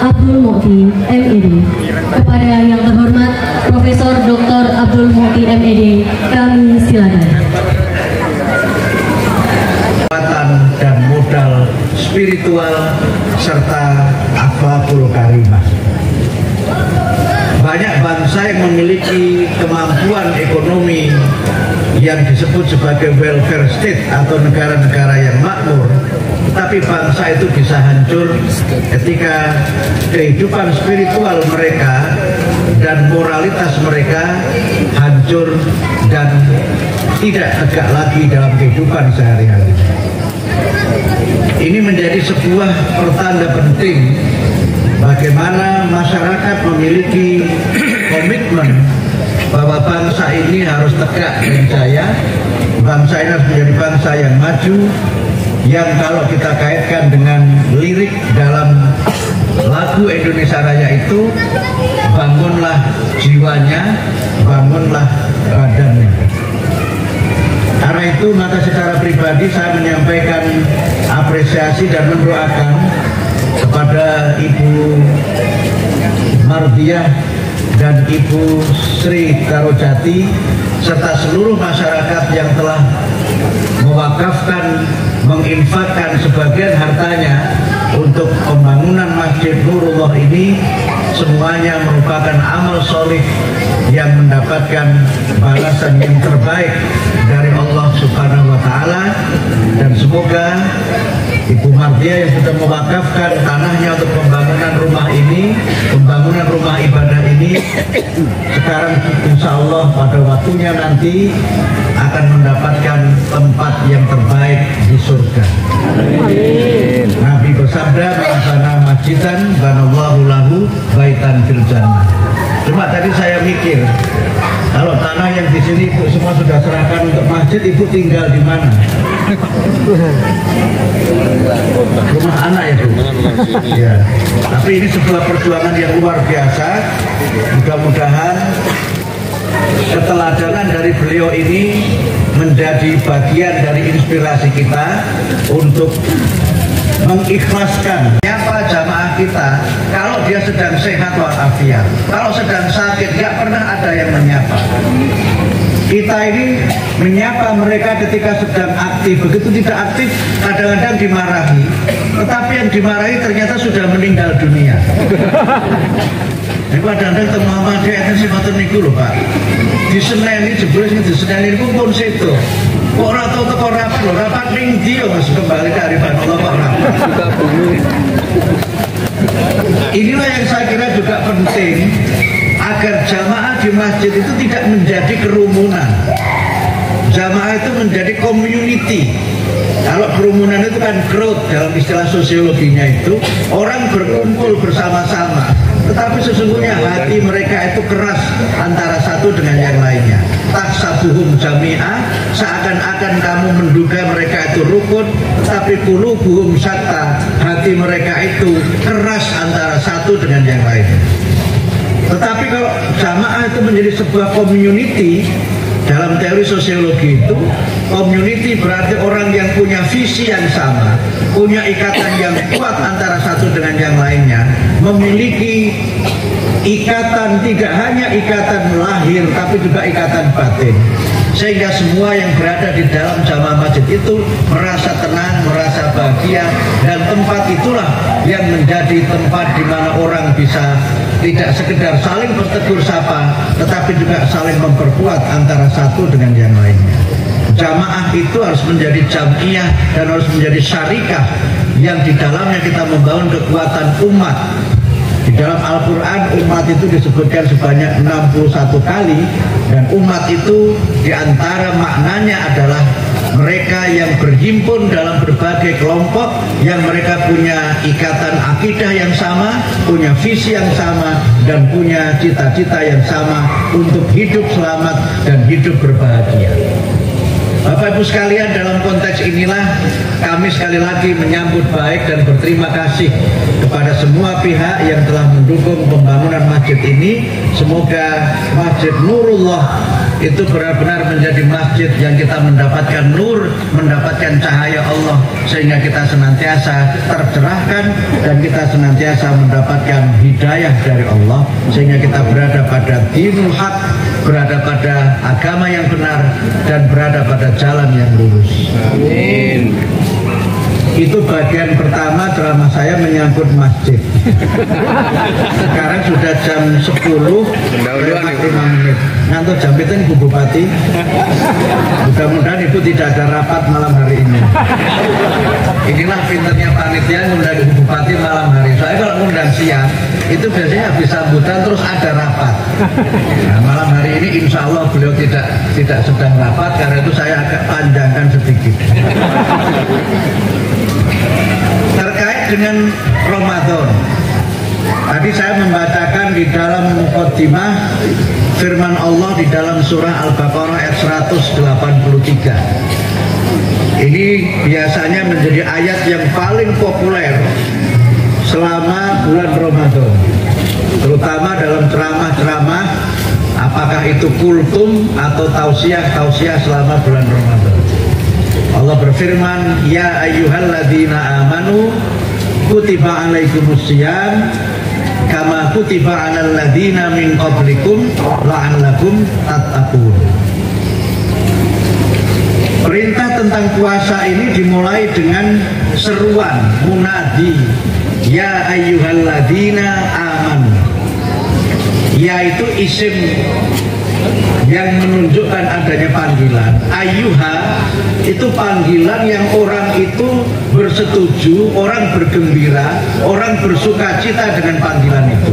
Abdul Mukhti MED. Kepada yang terhormat Profesor Dr. Abdul Mukhti MED, kami silakan. Kekuatan dan modal spiritual serta akhlakul karimah. Banyak bangsa yang memiliki kemampuan ekonomi yang disebut sebagai welfare state atau negara-negara yang makmur, tetapi bangsa itu bisa hancur ketika kehidupan spiritual mereka dan moralitas mereka hancur dan tidak tegak lagi dalam kehidupan sehari-hari. Ini menjadi sebuah pertanda penting bagaimana masyarakat memiliki komitmen bahwa bangsa ini harus tegak dan jaya, bangsa ini harus menjadi bangsa yang maju, yang kalau kita kaitkan dengan lirik dalam lagu Indonesia Raya itu, bangunlah jiwanya, bangunlah badannya. Karena itu maka secara pribadi saya menyampaikan apresiasi dan mendoakan kepada Ibu Mardiah dan Ibu Sri Karojati serta seluruh masyarakat yang telah mewakafkan, menginfakkan sebagian hartanya untuk pembangunan Masjid Nurullah ini. Semuanya merupakan amal solih yang mendapatkan balasan yang terbaik dari Allah Subhanahu wa Ta'ala, dan semoga Ibu Mardiah yang sudah mewakafkan tanahnya untuk pembangunan rumah ini, pembangunan rumah ibadah ini, sekarang insya Allah pada waktunya nanti akan mendapatkan tempat yang terbaik di surga. Amin. Nabi bersabda, "Man bana masjidan banallahu lahu baitan fil jannah." Cuma tadi saya mikir, kalau tanah yang di sini Ibu semua sudah serahkan untuk masjid, Ibu tinggal di mana? Rumah anak ya, Bu? Ya. Tapi ini sebuah perjuangan yang luar biasa. Mudah-mudahan keteladanan dari beliau ini menjadi bagian dari inspirasi kita untuk mengikhlaskan menyapa jamaah kita kalau dia sedang sehat walafiat, kalau sedang sakit nggak pernah ada yang menyapa. Kita ini menyapa mereka ketika sedang aktif, begitu tidak aktif kadang-kadang dimarahi, tetapi yang dimarahi ternyata sudah meninggal dunia. Ini kadang-kadang teng Muhammadiyah itu sifatun niku lho Pak. Di Senen ini jebul di Senen ini pun situ. Kok ora tau teko rapat lho, rapat ning ndi yo Mas, kembali dari Allah Pak rapat. Inilah yang saya kira juga penting agar jamaah di masjid itu tidak menjadi kerumunan. Jamaah itu menjadi community. Kalau kerumunan itu kan crowd dalam istilah sosiologinya itu orang berkumpul bersama-sama, tetapi sesungguhnya hati mereka itu keras antara satu dengan yang lainnya. Tahsabuhum jami'ah, seakan-akan kamu menduga mereka itu rukun, tetapi qulubuhum syatta, hati mereka itu keras antara satu dengan yang lainnya. Tetapi kalau jamaah itu menjadi sebuah community, dalam teori sosiologi itu community berarti orang yang punya visi yang sama, punya ikatan yang kuat antara satu dengan yang lainnya, memiliki ikatan tidak hanya ikatan lahir tapi juga ikatan batin, sehingga semua yang berada di dalam jamaah masjid itu merasa tenang, merasa bahagia, dan tempat itulah yang menjadi tempat di mana orang bisa tidak sekedar saling bertegur sapa, tetapi juga saling memperkuat antara satu dengan yang lainnya. Jamaah itu harus menjadi jamiyah dan harus menjadi syarikah yang di dalamnya kita membangun kekuatan umat. Di dalam Al-Quran umat itu disebutkan sebanyak 61 kali, dan umat itu diantara maknanya adalah mereka yang berhimpun dalam berbagai kelompok, yang mereka punya ikatan akidah yang sama, punya visi yang sama, dan punya cita-cita yang sama untuk hidup selamat dan hidup berbahagia. Bapak Ibu sekalian, dalam konteks inilah kami sekali lagi menyambut baik dan berterima kasih kepada semua pihak yang telah mendukung pembangunan masjid ini. Semoga Masjid Nurullah itu benar-benar menjadi masjid yang kita mendapatkan nur, mendapatkan cahaya Allah, sehingga kita senantiasa tercerahkan dan kita senantiasa mendapatkan hidayah dari Allah, sehingga kita berada pada dinul haq, berada pada agama yang benar, dan berada pada jalan yang lurus. Amin. Itu bagian pertama ceramah saya menyangkut masjid. Sekarang sudah jam 10:05. Ngantuk jam itu Ibu Bupati. Mudah-mudahan Ibu tidak ada rapat malam hari ini. Inilah pinternya panitia ngundang Ibu Bupati malam hari. Soalnya kalau ngundang siang itu biasanya habis sambutan terus ada rapat. Nah, malam hari ini insya Allah beliau tidak sedang rapat, karena itu saya agak panjangkan sedikit. Terkait dengan Ramadan, tadi saya membacakan di dalam muqaddimah firman Allah di dalam surah Al-Baqarah ayat 183. Ini biasanya menjadi ayat yang paling populer selama bulan Ramadan, terutama dalam ceramah-ceramah, apakah itu kultum atau tausiah selama bulan Ramadan. Allah berfirman, ya ayyuhalladzina amanu kutiba alaikumusiyam kama kutiba alal ladzina min qablikum la'allakum tattaqun. Perintah tentang puasa ini dimulai dengan seruan munadi, ya ayyuhalladzina amanu, yaitu isim yang menunjukkan adanya panggilan. Ayyuha itu panggilan yang orang itu bersetuju, orang bergembira, orang bersuka cita dengan panggilan itu.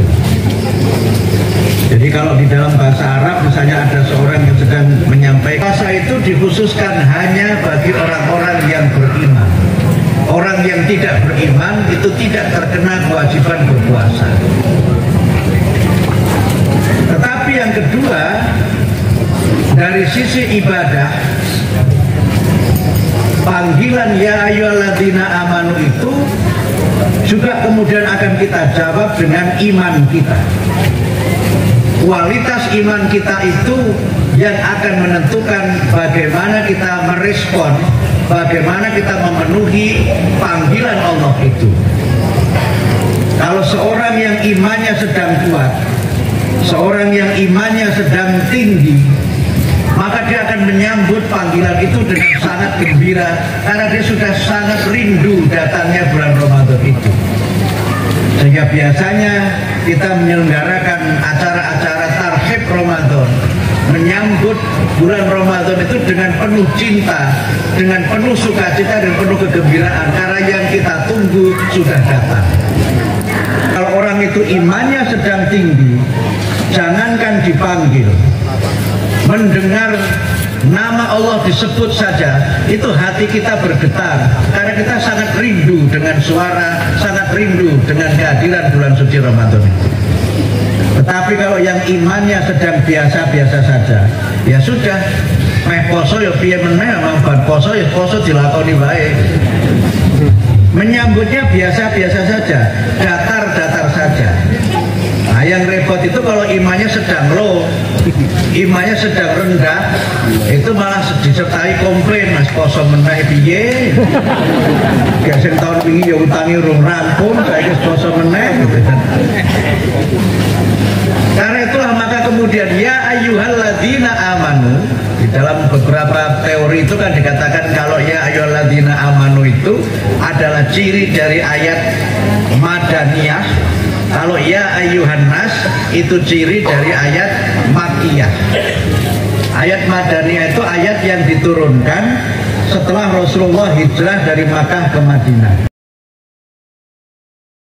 Jadi kalau di dalam bahasa Arab misalnya ada seorang yang sedang menyampaikan, puasa itu dikhususkan hanya bagi orang-orang yang beriman. Orang yang tidak beriman itu tidak terkena kewajiban berpuasa. Tetapi yang kedua, dari sisi ibadah, panggilan ya ayyuhalladzina amanu itu juga kemudian akan kita jawab dengan iman kita. Kualitas iman kita itu yang akan menentukan bagaimana kita merespon, bagaimana kita memenuhi panggilan Allah itu. Kalau seorang yang imannya sedang kuat, seorang yang imannya sedang tinggi, maka dia akan menyambut panggilan itu dengan sangat gembira, karena dia sudah sangat rindu datangnya bulan Ramadan itu. Sehingga biasanya kita menyelenggarakan acara-acara tarhib Ramadan, menyambut bulan Ramadan itu dengan penuh cinta, dengan penuh sukacita dan penuh kegembiraan, karena yang kita tunggu sudah datang. Kalau orang itu imannya sedang tinggi, jangankan dipanggil, mendengar nama Allah disebut saja, itu hati kita bergetar, karena kita sangat rindu dengan suara, sangat rindu dengan kehadiran bulan suci Ramadan itu. Tetapi kalau yang imannya sedang biasa-biasa saja, ya sudah, meh poso ya piye meneh, ban poso ya poso dilakoni wae. Menyambutnya biasa-biasa saja, datar-datar saja. Nah, yang repot itu kalau imannya sedang low, imannya sedang rendah, itu malah disertai komplain, mas poso meneh piye, gasing tahun ini ya utangi urung rampung, saya poso meneh. Karena itulah maka kemudian ya ayyuhalladzina amanu, di dalam beberapa teori itu kan dikatakan kalau ya ayyuhalladzina amanu itu adalah ciri dari ayat madaniyah. Kalau ya ayyuhan nas itu ciri dari ayat makkiyah. Ayat madaniyah itu ayat yang diturunkan setelah Rasulullah hijrah dari Makkah ke Madinah.